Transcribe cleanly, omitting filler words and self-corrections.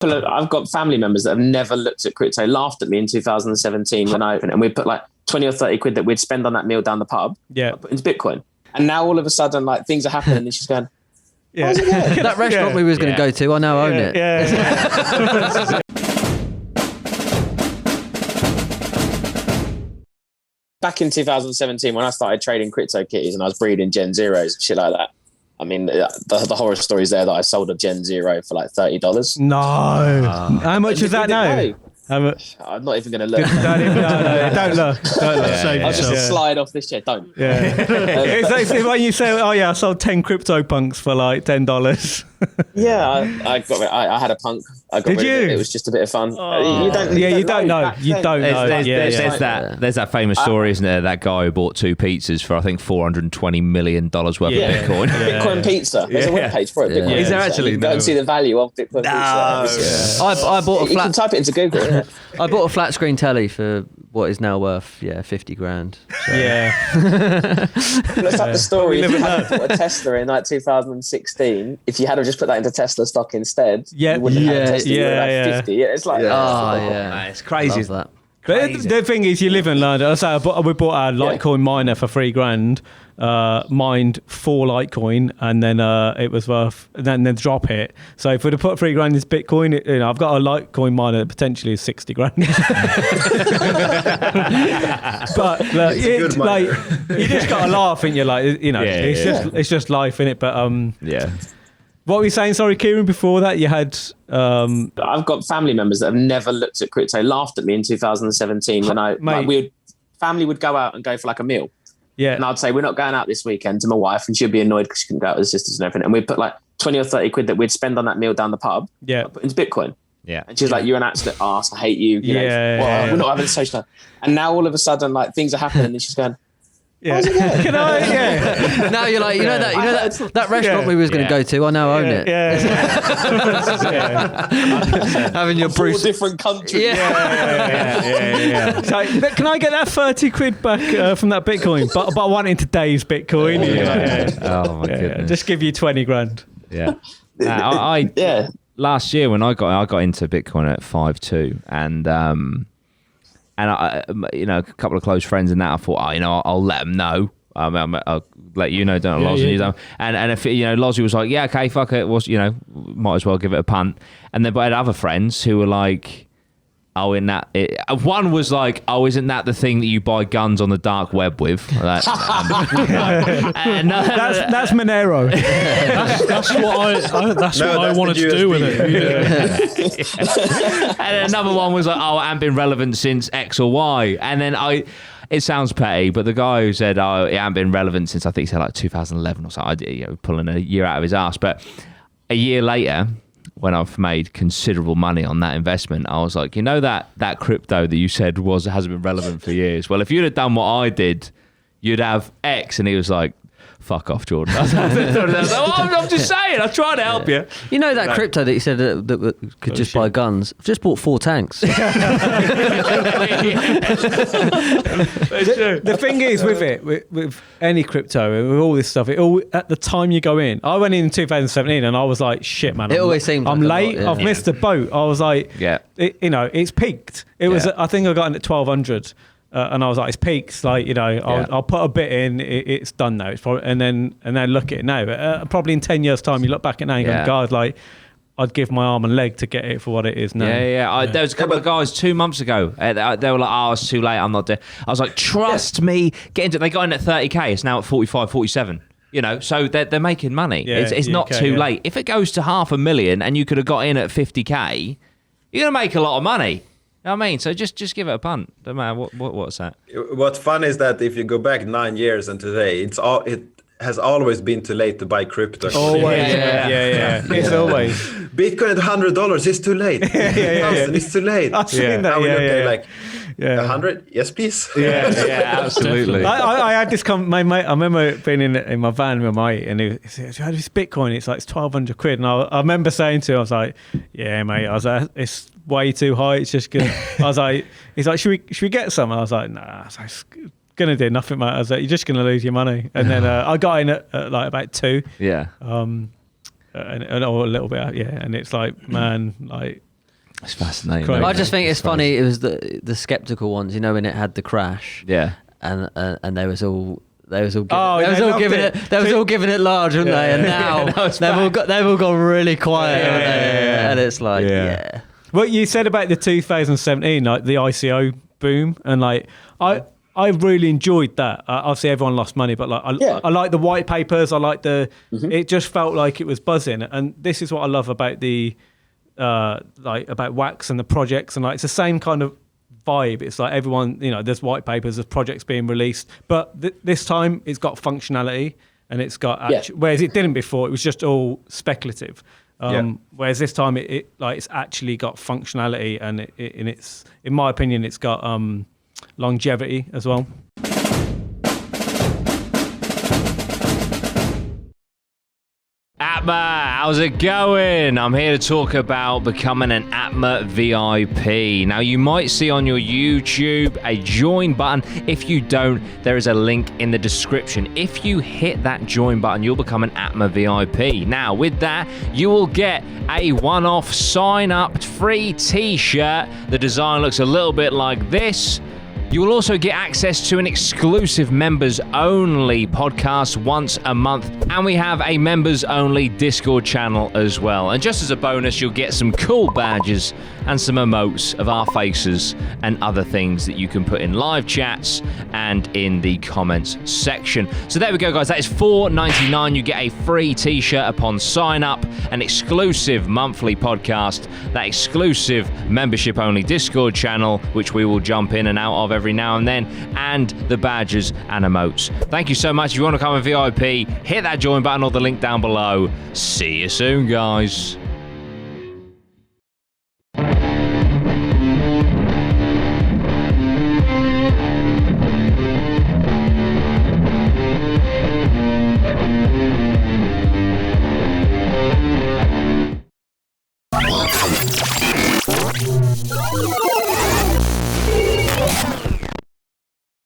I've got family members that have never looked at crypto, laughed at me in 2017 when I opened it, and we put like 20 or 30 quid that we'd spend on that meal down the pub, put into Bitcoin. And now all of a sudden, like, things are happening, and she's going, that restaurant we was going to go to, I now own it. Back in 2017, when I started trading crypto kitties and I was breeding Gen Zeros and shit like that, I mean, the horror stories there that I sold a Gen Zero for like $30. No. How much is that now? How much? I'm not even going to look. Don't look. I'll just slide off this chair. Don't. It's like when you say, "Oh yeah, I sold 10 crypto punks for like $10." I had a punk. I got rid of it. It was just a bit of fun. You don't know. There's that famous story, isn't there? That guy who bought 2 pizzas for I think $420 million worth of Bitcoin. Bitcoin pizza. There's a webpage for it. Bitcoin Is there actually? Go and see the value of Bitcoin pizza. I bought a flat. You can type it into Google. I bought a flat screen telly for what is now worth 50 grand. So. It's like the story. If you had bought a Tesla in like 2016, if you had just put that into Tesla stock instead, you wouldn't have had a Tesla. You would have had 50. It's like it's crazy. That. But the thing is, you live in London. So we bought our Litecoin miner for $3,000, mined 4 Litecoin, and then it was worth. Then the drop hit. So if we'd have put $3,000 into Bitcoin, I've got a Litecoin miner that potentially is 60 grand. But you just got to laugh, and you're like, it's just life, innit? But What were you saying? Sorry, Kieran. Before that, you had. I've got family members that have never looked at crypto, laughed at me in 2017 when family would go out and go for like a meal. Yeah. And I'd say, we're not going out this weekend, to my wife, and she'd be annoyed because she couldn't go out with her sisters and everything. And we'd put like 20 or 30 quid that we'd spend on that meal down the pub, put into Bitcoin. Yeah. And she's like, you're an absolute arse. I hate you. We're not having a social. And now all of a sudden, like, things are happening, and she's going, Can I? Now you're like, that restaurant we was going to go to, I now own it. Having your 4 different countries. So, can I get that 30 quid back from that Bitcoin? But I want in today's Bitcoin. Oh my goodness. Just give you 20 grand. Yeah. Last year when I got into Bitcoin at 5.2, and I, a couple of close friends and that, I thought, I'll let them know. I'll let you know, don't I, Loz? Yeah. And if Lozzie was like, yeah, okay, fuck it, might as well give it a punt. And then, but I had other friends who were like, one was like, isn't that the thing that you buy guns on the dark web with? That's Monero. That's what I wanted to do with it. And another one was like, it hasn't been relevant since X or Y. And then it sounds petty, but the guy who said, it hasn't been relevant since, I think he said like 2011 or something, pulling a year out of his ass. But a year later, when I've made considerable money on that investment, I was like, that crypto that you said hasn't been relevant for years. Well, if you'd have done what I did, you'd have X. And he was like, fuck off, Jordan. I was like, I'm just saying, I'm trying to help you. You know that crypto that you said that could just buy guns? I've just bought 4 tanks. The thing is with it, with any crypto, with all this stuff, at the time you go in, I went in 2017 and I was like, shit, man. It always seems I'm like late. I've missed the boat. I was like, it's peaked. It was. I think I got in at 1200. And I was like, it's peaks, like, I'll put a bit in, it's done now. It's probably, and then look at it now. But probably in 10 years' time, you look back at it now and go, God, like, I'd give my arm and leg to get it for what it is now. There was a couple of guys 2 months ago. They were like, it's too late, I'm not there. I was like, trust me, get into it. They got in at 30k, it's now at 45, 47. So they're making money. It's not too late. If it goes to 500,000 and you could have got in at 50k, you're going to make a lot of money. You know what I mean? So just give it a punt. Don't matter what's that. What's fun is that if you go back 9 years and today, it has always been too late to buy crypto. Always, It's always. Bitcoin at $100 is too late. It's too late. I've seen that. Now we look at like 100, yes, please. Absolutely. I had this my mate. I remember being in my van with my mate, and he said, "How does Bitcoin? It's like it's 1,200 quid." And I remember saying to him, "I was like, yeah, mate. I was like, it's way too high. It's just good." I was like, "He's like, should we get some?" I was like, "Nah." I was like, it's gonna do nothing, mate. I was like, "You're just gonna lose your money." And then I got in at like about 2. Yeah. And or a little bit, and it's like, man, like. It's fascinating. Well, I just think it's funny. It was the skeptical ones, you know, when it had the crash. Yeah. And they was all giving it large, weren't they? And now they've all gone really quiet, haven't they? And it's like, What you said about the 2017, like the ICO boom, and like I really enjoyed that. Obviously, everyone lost money, but like I like the white papers. I like it just felt like it was buzzing, and this is what I love about the about Wax and the projects, and like it's the same kind of vibe. It's like everyone, you know, there's white papers, there's projects being released, but this time it's got functionality and it's got whereas it didn't before. It was just all speculative. Whereas this time it's actually got functionality, and it's in my opinion it's got longevity as well. APMA, how's it going? I'm here to talk about becoming an APMA VIP. Now, you might see on your YouTube a join button. If you don't, there is a link in the description. If you hit that join button, you'll become an APMA VIP. Now, with that, you will get a one-off sign-up free t-shirt. The design looks a little bit like this. You will also get access to an exclusive members-only podcast once a month, and we have a members-only Discord channel as well. And just as a bonus, you'll get some cool badges and some emotes of our faces and other things that you can put in live chats and in the comments section. So there we go, guys. That is $4.99. You get a free t-shirt upon sign-up, an exclusive monthly podcast, that exclusive membership-only Discord channel, which we will jump in and out of every now and then, and the badges and emotes. Thank you so much. If you want to become a VIP, hit that join button or the link down below. See you soon, guys. Welcome.